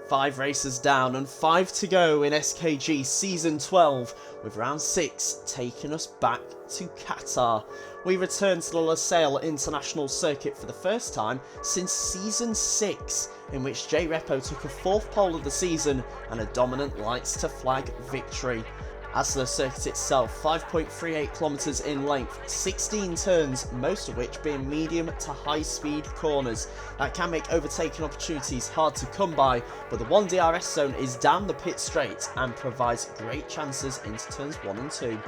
5 races down and 5 to go in SKG Season 12, with round 6 taking us back to Qatar. We return to the Losail International Circuit for the first time since Season 6, in which J Repo took a 4th pole of the season and a dominant lights to flag victory. As for the circuit itself, 5.38 kilometres in length, 16 turns, most of which being medium to high speed corners. That can make overtaking opportunities hard to come by, but the 1 DRS zone is down the pit straight and provides great chances into turns 1 and 2.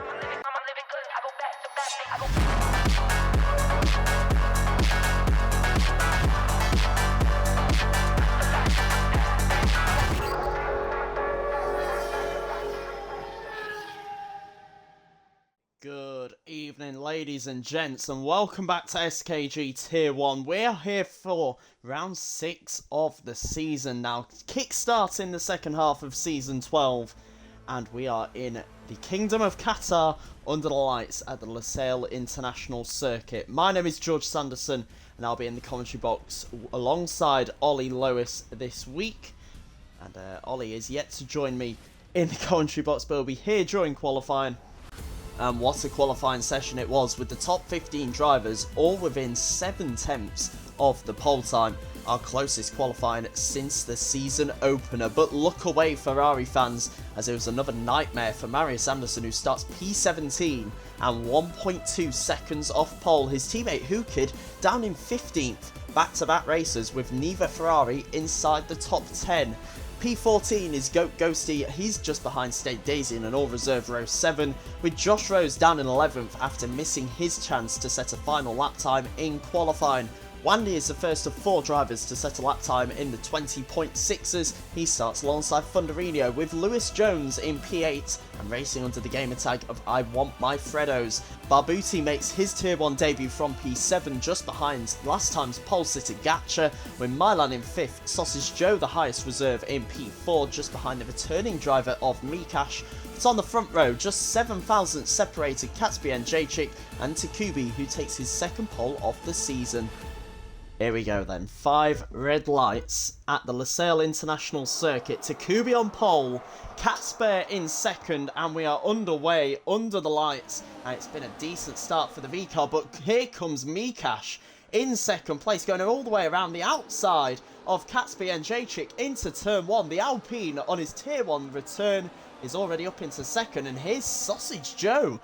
Good evening, ladies and gents, and welcome back to SKG Tier 1. We're here for round 6 of the season now, kick-starting the second half of Season 12, and we are in the Kingdom of Qatar under the lights at the Losail International Circuit. My name is George Sanderson, and I'll be in the commentary box alongside Ollie Lewis this week, and Ollie is yet to join me in the commentary box, but he'll be here during qualifying. And what a qualifying session it was, with the top 15 drivers all within 7 tenths of the pole time, our closest qualifying since the season opener. But look away, Ferrari fans, as it was another nightmare for Marius Anderson, who starts P17 and 1.2 seconds off pole. His teammate Hukid down in 15th, back-to-back races with neither Ferrari inside the top 10. P14 is Goat Ghosty, he's just behind State Daisy in an all-reserve row 7, with Josh Rose down in 11th after missing his chance to set a final lap time in qualifying. Wandy is the first of 4 drivers to set a lap time in the 20.6s. He starts alongside Thunderino, with Lewis Jones in P8 and racing under the gamer tag of I Want My Freddos. Barbuti makes his Tier 1 debut from P7, just behind last time's pole sitter Gacha, with Milan in 5th, Sausage Joe the highest reserve in P4, just behind the returning driver of Mikash. But on the front row, just 7 thousandths separated Katsubi Jachik and Takubi, who takes his second pole of the season. Here we go then, 5 red lights at the Losail International Circuit. Takubi on pole, Catsper in second, and we are underway under the lights. And it's been a decent start for the V-car, but here comes Mikash in second place, going all the way around the outside of Catsby and Jachik into turn 1. The Alpine on his Tier 1 return is already up into second, and here's Sausage Joe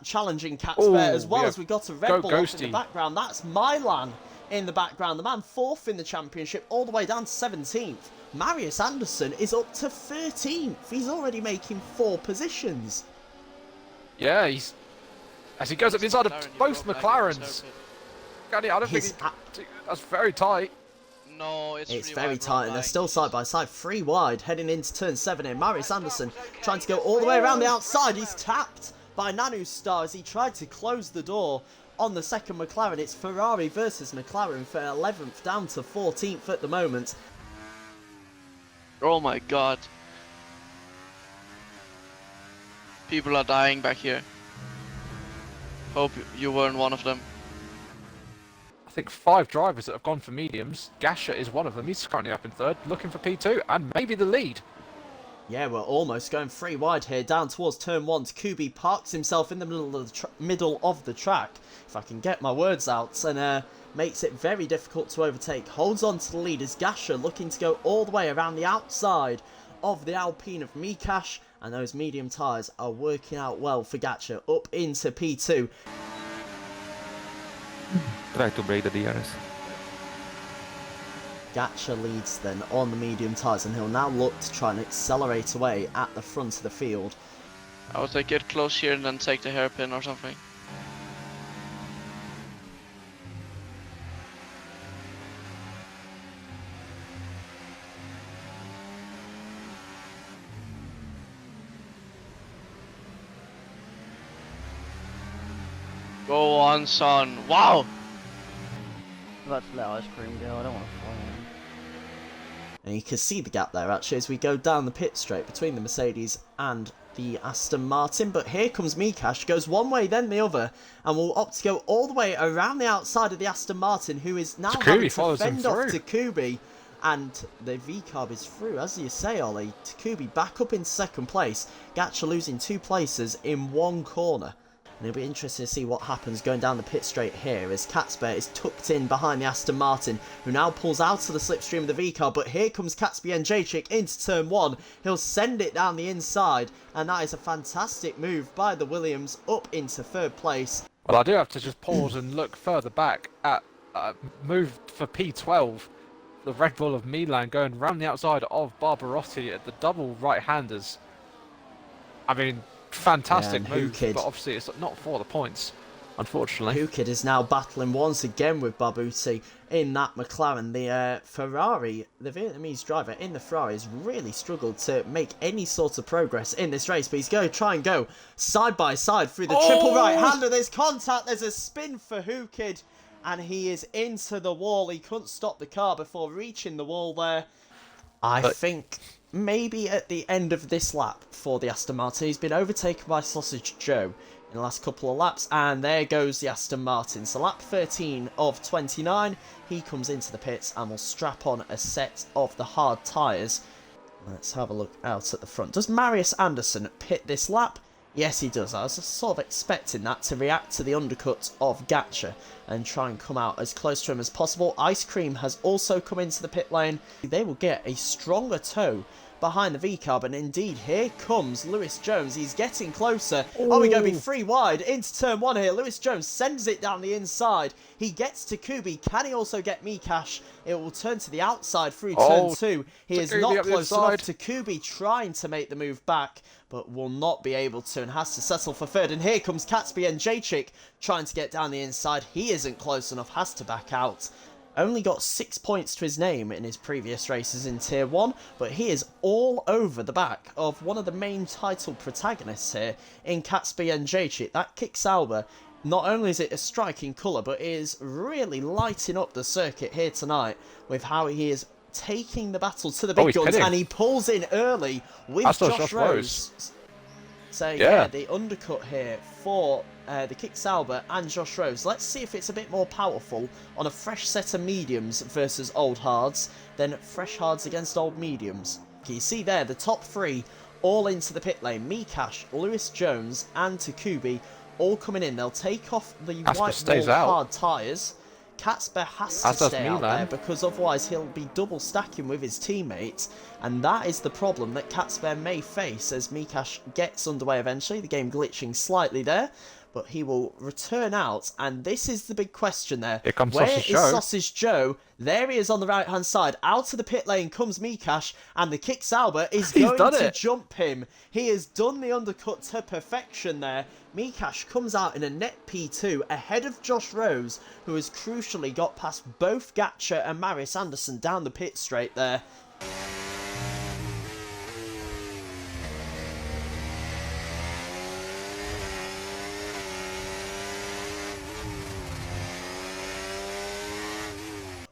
challenging Catsper, as well as we've got a Red Bull off in the background. That's Milan in the background, the man 4th in the championship, all the way down to 17th. Marius Anderson is up to 13th. He's already making 4 positions. Yeah, he's as he goes up inside of both McLarens. I don't think that's very tight. No, it's very tight, and they're still side by side, 3 wide, heading into turn 7 here. Marius Anderson trying to go all the way around the outside. He's tapped by Nanu Star as he tried to close the door on the second McLaren. It's Ferrari versus McLaren for 11th down to 14th at the moment. Oh my god. People are dying back here. Hope you weren't one of them. I think 5 drivers that have gone for mediums. Gasha is one of them. He's currently up in 3rd, looking for P2 and maybe the lead. Yeah, we're almost going 3 wide here, down towards turn 1. Takubi parks himself in the middle of the track, if I can get my words out, and makes it very difficult to overtake. Holds on to the lead as Gasha looking to go all the way around the outside of the Alpine of Mikash, and those medium tyres are working out well for Gasha up into P2. Try to break the DRS. Gacha leads then on the medium tyres, and he'll now look to try and accelerate away at the front of the field. I would say get close here and then take the hairpin or something. Go on, son. Wow! I'm about to let ice cream go, I don't want to fly in. And you can see the gap there actually as we go down the pit straight between the Mercedes and the Aston Martin. But here comes Mikash, goes one way then the other, and will opt to go all the way around the outside of the Aston Martin, who is now having to fend off Takubi and the V-carb is through. As you say, Ollie, Takubi back up in second place. Gatcha losing 2 places in 1 corner. And it'll be interesting to see what happens going down the pit straight here as Katzber is tucked in behind the Aston Martin, who now pulls out of the slipstream of the V-car. But here comes Katzber and Jacek into turn 1. He'll send it down the inside, and that is a fantastic move by the Williams up into 3rd place. Well, I do have to just pause and look further back at move for P12. The Red Bull of Milan going round the outside of Barbarotti at the double right-handers. I mean, fantastic move, but obviously it's not for the points, unfortunately. Hukid is now battling once again with Barbuti in that McLaren. The Ferrari, the Vietnamese driver in the Ferrari, has really struggled to make any sort of progress in this race, but he's going to try and go side by side through the triple right-hander. There's contact, there's a spin for Hukid, and he is into the wall. He couldn't stop the car before reaching the wall there. I think maybe at the end of this lap for the Aston Martin, he's been overtaken by Sausage Joe in the last couple of laps, and there goes the Aston Martin. So lap 13 of 29, he comes into the pits and will strap on a set of the hard tyres. Let's have a look out at the front. Does Marius Anderson pit this lap? Yes, he does. I was sort of expecting that, to react to the undercut of Gatcha and try and come out as close to him as possible. Ice Cream has also come into the pit lane. They will get a stronger tow behind the V-carb, and indeed, here comes Lewis Jones. He's getting closer. Oh, we're going to be 3 wide into turn 1 here. Lewis Jones sends it down the inside. He gets to Kubi. Can he also get Mikash? It will turn to the outside through turn 2. He is not close enough to Kubi, trying to make the move back, but will not be able to and has to settle for 3rd. And here comes Katsby and Jacek trying to get down the inside. He isn't close enough, has to back out. Only got 6 points to his name in his previous races in Tier 1, but he is all over the back of one of the main title protagonists here in Katsby and Jacek. That Kick-Sauber, not only is it a striking colour, but it is really lighting up the circuit here tonight with how he is taking the battle to the big guns, and he pulls in early with Josh Rose. So yeah, the undercut here for the Kick-Sauber and Josh Rose. Let's see if it's a bit more powerful on a fresh set of mediums versus old hards than fresh hards against old mediums. You see there, the top 3 all into the pit lane. Mikash, Lewis Jones and Takubi all coming in. They'll take off the white wall hard tyres. Katzber has to stay out there because otherwise he'll be double stacking with his teammates, and that is the problem that Katzber may face as Mikash gets underway eventually. The game glitching slightly there, but he will return out, and this is the big question there. Here comes Where is Sausage Joe? There he is on the right hand side. Out of the pit lane comes Mikash, and the Kick-Sauber is going to jump him. He has done the undercut to perfection there. Mikash comes out in a net P2 ahead of Josh Rose, who has crucially got past both Gatcha and Marius Anderson down the pit straight there.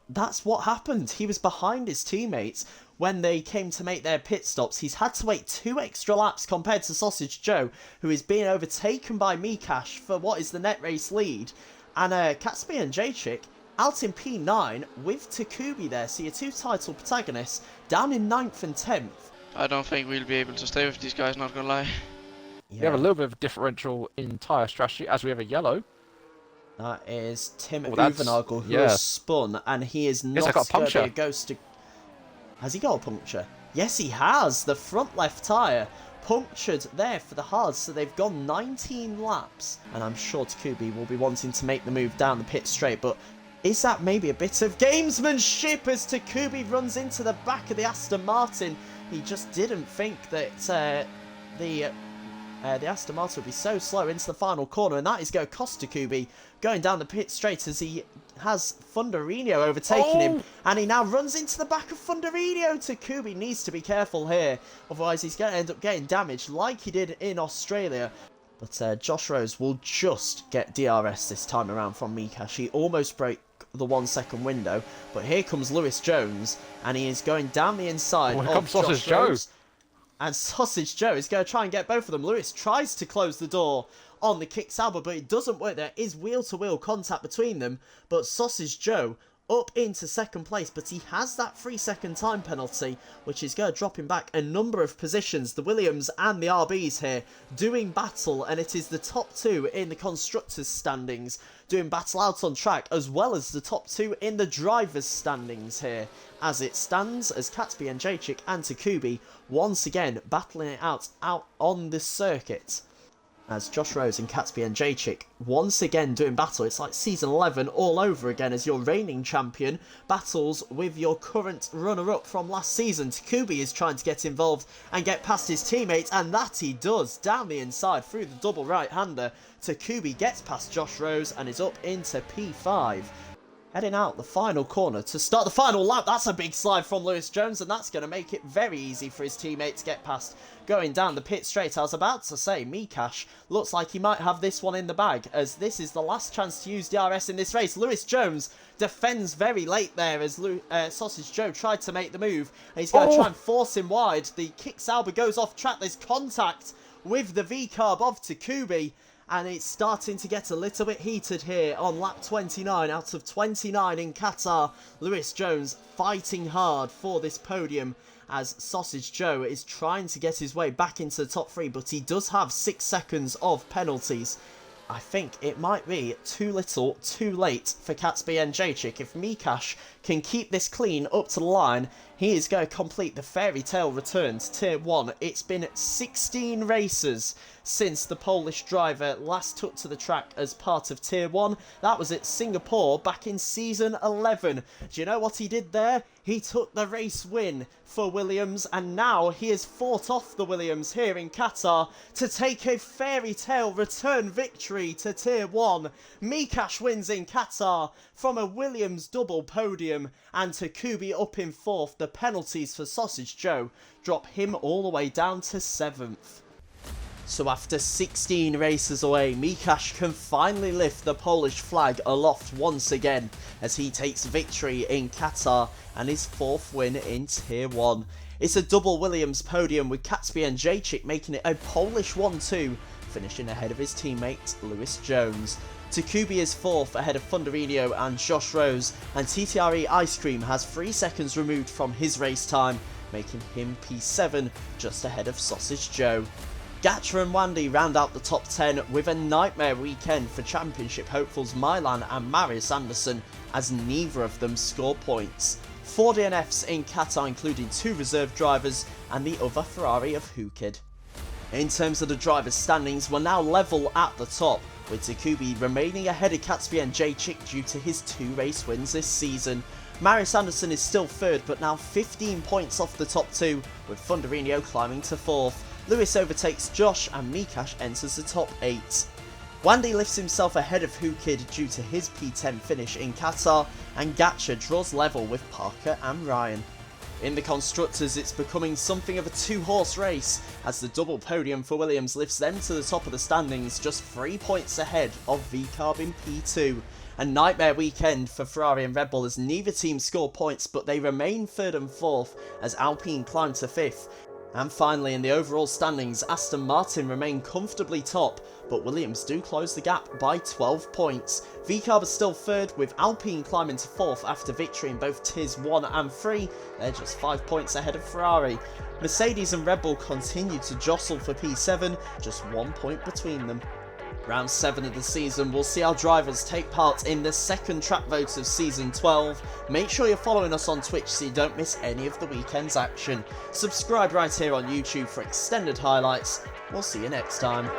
That's what happened. He was behind his teammates when they came to make their pit stops. He's had to wait 2 extra laps compared to Sausage Joe, who is being overtaken by Mikash for what is the net race lead. And Katsby and Jacek out in P9 with Takubi there. So your 2 title protagonists down in 9th and 10th. I don't think we'll be able to stay with these guys, not gonna lie. Yeah. We have a little bit of differential in tyre strategy as we have a yellow. That is Tim Uvenagel, who has spun, and he is not going to be a ghost to... Has he got a puncture? Yes, he has. The front left tyre punctured there for the hards, so they've gone 19 laps. And I'm sure Takubi will be wanting to make the move down the pit straight, but is that maybe a bit of gamesmanship as Takubi runs into the back of the Aston Martin? He just didn't think that the Aston Martin will be so slow into the final corner, and that is going to cost Takubi going down the pit straight as he has Funderino overtaking him, and he now runs into the back of Funderino. Takubi needs to be careful here, otherwise he's going to end up getting damaged like he did in Australia. But Josh Rose will just get DRS this time around from Mikash. He almost broke the 1 second window, but here comes Lewis Jones, and he is going down the inside of Josh Rose. And Sausage Joe is going to try and get both of them. Lewis tries to close the door on the Kick-Sauber, but it doesn't work. There is wheel-to-wheel contact between them, but Sausage Joe up into second place, but he has that 3-second time penalty, which is going to drop him back a number of positions. The Williams and the RBs here doing battle, and it is the top two in the constructors standings doing battle out on track, as well as the top two in the drivers standings here. As it stands, as Catsby and Jacek and Takubi once again battling it out on the circuit. As Josh Rose and Catsby and Jacek once again doing battle. It's like season 11 all over again as your reigning champion battles with your current runner-up from last season. Takubi is trying to get involved and get past his teammates, and that he does. Down the inside through the double right-hander. Takubi gets past Josh Rose and is up into P5. Heading out the final corner to start the final lap. That's a big slide from Lewis Jones, and that's going to make it very easy for his teammate to get past. Going down the pit straight, I was about to say, Mikash looks like he might have this one in the bag, as this is the last chance to use DRS in this race. Lewis Jones defends very late there as Sausage Joe tried to make the move, and he's going to try and force him wide. The kick Sauber goes off track. There's contact with the V-carb of Takubi, and it's starting to get a little bit heated here on lap 29 out of 29 in Qatar. Lewis Jones fighting hard for this podium as Sausage Joe is trying to get his way back into the top three, but he does have 6 seconds of penalties. I think it might be too little, too late for Catsby and Jacek. If Mikash can keep this clean up to the line, he is going to complete the fairy tale return to Tier 1. It's been 16 races since the Polish driver last took to the track as part of Tier 1. That was at Singapore back in Season 11. Do you know what he did there? He took the race win for Williams, and now he has fought off the Williams here in Qatar to take a fairy tale return victory to Tier 1. Mikash wins in Qatar from a Williams double podium, and Takubi up in 4th. The penalties for Sausage Joe drop him all the way down to 7th. So after 16 races away, Mikash can finally lift the Polish flag aloft once again as he takes victory in Qatar and his 4th win in Tier 1. It's a double Williams podium with Catsby and Jacek making it a Polish 1-2, finishing ahead of his teammate Lewis Jones. Takubi is 4th ahead of Funderino and Josh Rose, and TTRE Ice Cream has 3 seconds removed from his race time, making him P7 just ahead of Sausage Joe. Gacha and Wandy round out the top 10 with a nightmare weekend for championship hopefuls Milan and Marius Anderson, as neither of them score points. 4 DNFs in Qatar, including 2 reserve drivers and the other Ferrari of Hukid. In terms of the drivers' standings, we're now level at the top, with Takubi remaining ahead of Catsby and Jacek due to his 2 race wins this season. Marius Anderson is still 3rd, but now 15 points off the top 2, with Funderino climbing to 4th. Lewis overtakes Josh and Mikash enters the top 8. Wandy lifts himself ahead of Hukid due to his P10 finish in Qatar, and Gacha draws level with Parker and Ryan. In the Constructors, it's becoming something of a 2-horse race, as the double podium for Williams lifts them to the top of the standings, just 3 points ahead of V-carb in P2. A nightmare weekend for Ferrari and Red Bull as neither team score points, but they remain 3rd and 4th as Alpine climb to 5th. And finally, in the overall standings, Aston Martin remain comfortably top, but Williams do close the gap by 12 points. V-carb is still 3rd, with Alpine climbing to 4th after victory in both Tiers 1 and 3. They're just 5 points ahead of Ferrari. Mercedes and Red Bull continue to jostle for P7, just 1 point between them. Round 7 of the season will see our drivers take part in the second track vote of Season 12. Make sure you're following us on Twitch so you don't miss any of the weekend's action. Subscribe right here on YouTube for extended highlights. We'll see you next time.